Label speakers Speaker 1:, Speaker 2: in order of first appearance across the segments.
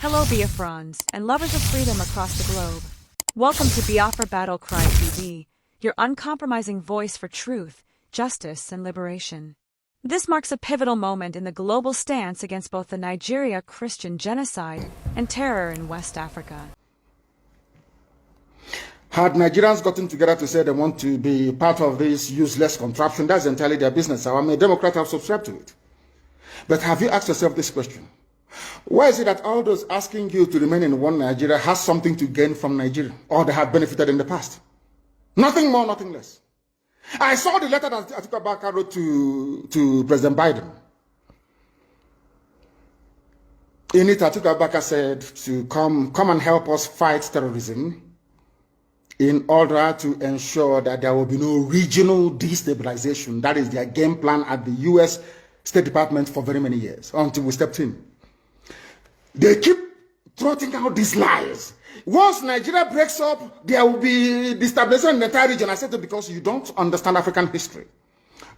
Speaker 1: Hello Biafrans and lovers of freedom across the globe. Welcome to Biafra Battle Cry TV, your uncompromising voice for truth, justice, and liberation. This marks a pivotal moment in the global stance against both the Nigeria Christian genocide and terror in West Africa.
Speaker 2: Had Nigerians gotten together to say they want to be part of this useless contraption, that's entirely their business. I'm a Democrat, I've subscribed to it. But have you asked yourself this question? Why is it that all those asking you to remain in one Nigeria has something to gain from Nigeria, or they have benefited in the past? Nothing more, nothing less. I saw the letter that Atiku Abubakar wrote to President Biden. In it, Atiku Abubakar said to come and help us fight terrorism in order to ensure that there will be no regional destabilization. That is their game plan at the U.S. State Department for very many years, until we stepped in. They keep trotting out these lies. Once Nigeria breaks up, there will be destabilization in the entire region. I said it because you don't understand African history.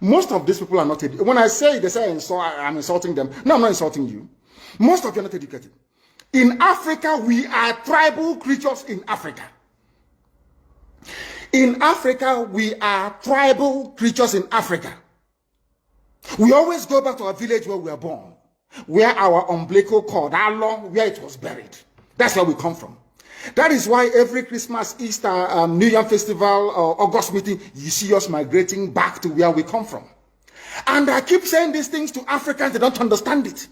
Speaker 2: Most of these people are not educated. When I say they say I'm insulting them, no, I'm not insulting you. Most of you are not educated. In Africa, we are tribal creatures in Africa. In Africa, we are tribal creatures in Africa. We always go back to our village where we were born, where our umbilical cord, our long, where it was buried. That's where we come from. That is why every Christmas, Easter, New Year festival, or August meeting, you see us migrating back to where we come from. And I keep saying these things to Africans, they don't understand it.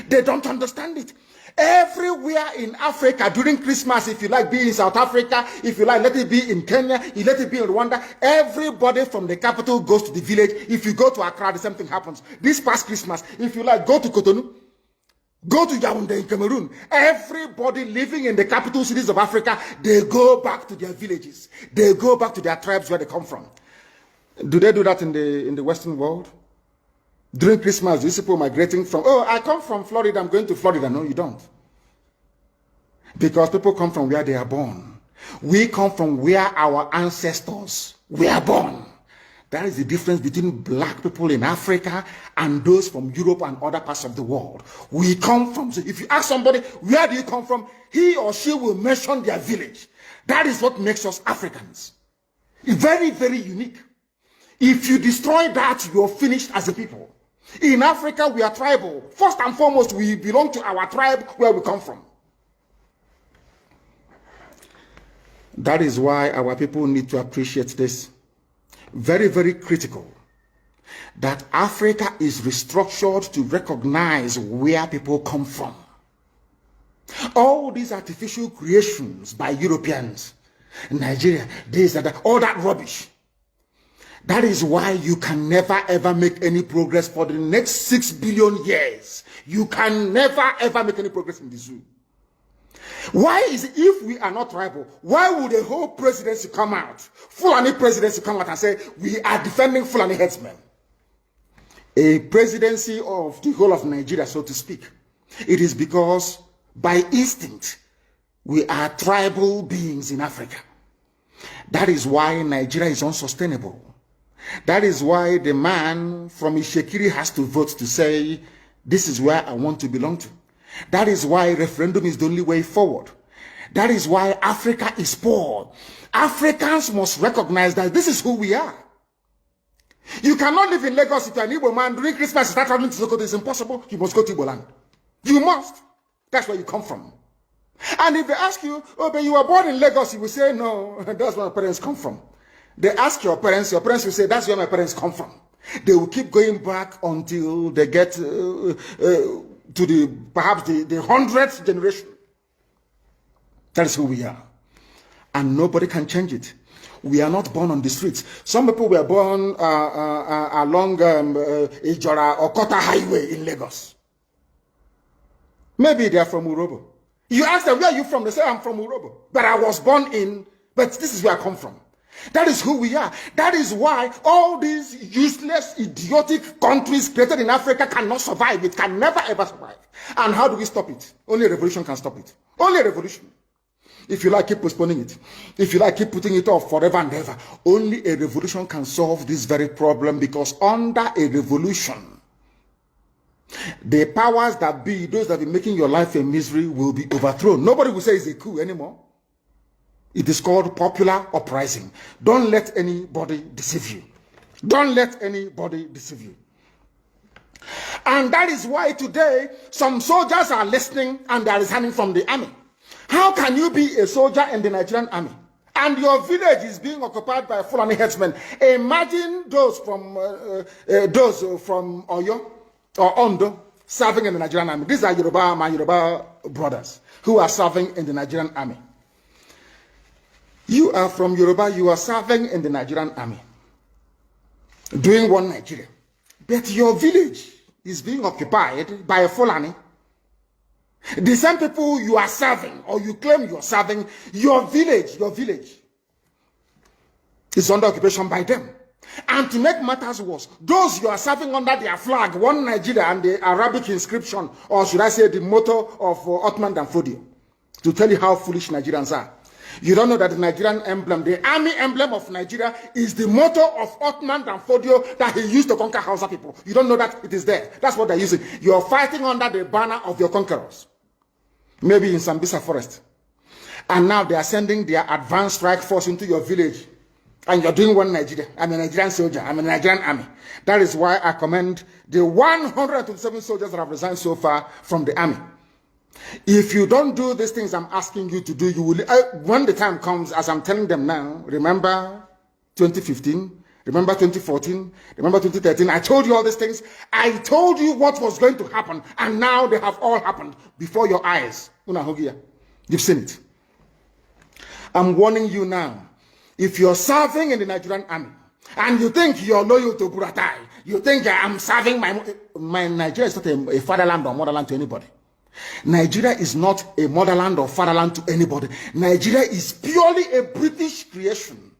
Speaker 2: They don't understand it. Everywhere in Africa during Christmas, if you like, be in South Africa, if you like, let it be in Kenya, let it be in Rwanda, everybody from the capital goes to the village. If you go to Accra, the same thing happens. This past Christmas, if you like, go to Cotonou, go to Yaoundé in Cameroon. Everybody living in the capital cities of Africa, they go back to their villages. They go back to their tribes where they come from. Do they do that in the Western world? During Christmas, these people migrating from, oh, I come from Florida, I'm going to Florida. No, you don't. Because people come from where they are born. We come from where our ancestors were born. That is the difference between black people in Africa and those from Europe and other parts of the world. We come from, so if you ask somebody, where do you come from? He or she will mention their village. That is what makes us Africans. Very, very unique. If you destroy that, you're finished as a people. In Africa, we are tribal. First and foremost, we belong to our tribe where we come from. That is why our people need to appreciate this. Very, very critical. That Africa is restructured to recognize where people come from. All these artificial creations by Europeans, Nigeria, this and that, all that rubbish. That is why you can never ever make any progress for the next 6 billion years. You can never ever make any progress in the zoo. Why is it, if we are not tribal, why would a whole presidency come out, Fulani presidency come out and say, we are defending Fulani headsmen? A presidency of the whole of Nigeria, so to speak. It is because by instinct, we are tribal beings in Africa. That is why Nigeria is unsustainable. That is why the man from Ishekiri has to vote to say, this is where I want to belong to. That is why referendum is the only way forward. That is why Africa is poor. Africans must recognize that this is who we are. You cannot live in Lagos if you're an Igbo man. During Christmas, you start traveling to Sokoto. It's impossible. You must go to Igbo land. You must. That's where you come from. And if they ask you, oh, but you were born in Lagos, you will say, no, that's where my parents come from. They ask your parents will say, that's where my parents come from. They will keep going back until they get to perhaps the 100th generation. That is who we are. And nobody can change it. We are not born on the streets. Some people were born along Ijora or Kota Highway in Lagos. Maybe they are from Urobo. You ask them, where are you from? They say, I'm from Urobo. But I was born in, but this is where I come from. That is who we are. That is why all these useless, idiotic countries created in Africa cannot survive. It can never ever survive. And how do we stop it? Only a revolution can stop it. Only a revolution. If you like, keep postponing it. If you like, keep putting it off forever and ever. Only a revolution can solve this very problem, because under a revolution, The powers that be, those that be making your life a misery, will be overthrown. Nobody will say it's a coup anymore. It is called popular uprising. Don't let anybody deceive you. Don't let anybody deceive you. And that is why today some soldiers are listening and they are resigning from the army. How can you be a soldier in the Nigerian army and your village is being occupied by Fulani headsmen? Imagine those from Oyo or Ondo serving in the Nigerian army. These are my Yoruba brothers who are serving in the Nigerian army. You are from Yoruba, you are serving in the Nigerian army, doing one Nigeria. But your village is being occupied by a Fulani. The same people you are serving, or you claim you are serving, your village is under occupation by them. And to make matters worse, those you are serving under their flag, one Nigeria, and the Arabic inscription, or should I say the motto of Ottoman Danfodio, to tell you how foolish Nigerians are. You don't know that the Nigerian emblem, the army emblem of Nigeria, is the motto of Ottoman Danfodio that he used to conquer Hausa people. You don't know that it is there. That's what they're using. You're fighting under the banner of your conquerors. Maybe in Sambisa forest. And now they are sending their advanced strike force into your village. And you're doing one Nigeria. I'm a Nigerian soldier. I'm a Nigerian army. That is why I commend the 127 soldiers that have resigned so far from the army. If you don't do these things I'm asking you to do, you will, when the time comes, as I'm telling them now, remember 2015, remember 2014, remember 2013, I told you all these things. I told you what was going to happen, and now they have all happened before your eyes. You've seen it. I'm warning you now. If you're serving in the Nigerian army, and you think you're loyal to Buratai, you think I'm serving my Nigeria is not a fatherland or motherland to anybody. Nigeria is not a motherland or fatherland to anybody. Nigeria is purely a British creation.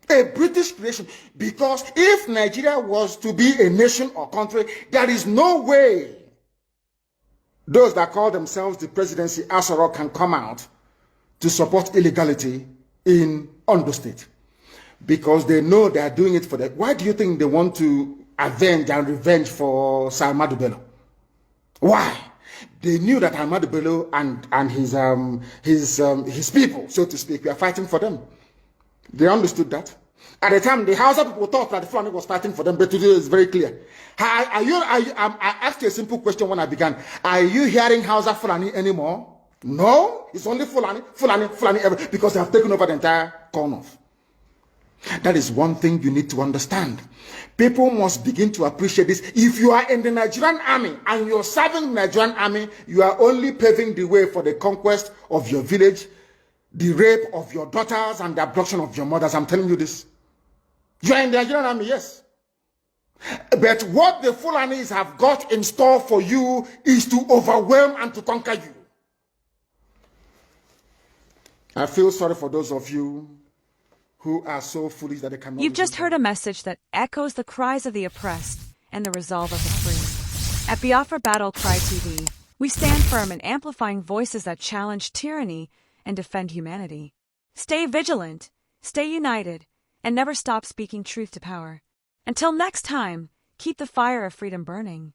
Speaker 2: A British creation. Because if Nigeria was to be a nation or country, there is no way those that call themselves the presidency Asoro can come out to support illegality in Ondo State. Because they know they are doing it for them. Why do you think they want to avenge and revenge for Sir Ahmadu Bello? Why? They knew that Ahmadu Bello and his people, so to speak, were fighting for them. They understood that. At the time, the Hausa people thought that the Fulani was fighting for them, but today it's very clear. I asked you a simple question when I began. Are you hearing Hausa Fulani anymore? No, it's only Fulani, because they have taken over the entire corner. That is one thing you need to understand. People must begin to appreciate this. If you are in the Nigerian army and you're serving the Nigerian army, you are only paving the way for the conquest of your village, the rape of your daughters, and the abduction of your mothers. I'm telling you this. You are in the Nigerian army, yes. But what the Fulanis have got in store for you is to overwhelm and to conquer you. I feel sorry for those of you who are so foolish that they cannot.
Speaker 1: You've just heard a message that echoes the cries of the oppressed and the resolve of the free. At Biafra Battle Cry TV, we stand firm in amplifying voices that challenge tyranny and defend humanity. Stay vigilant, stay united, and never stop speaking truth to power. Until next time, keep the fire of freedom burning.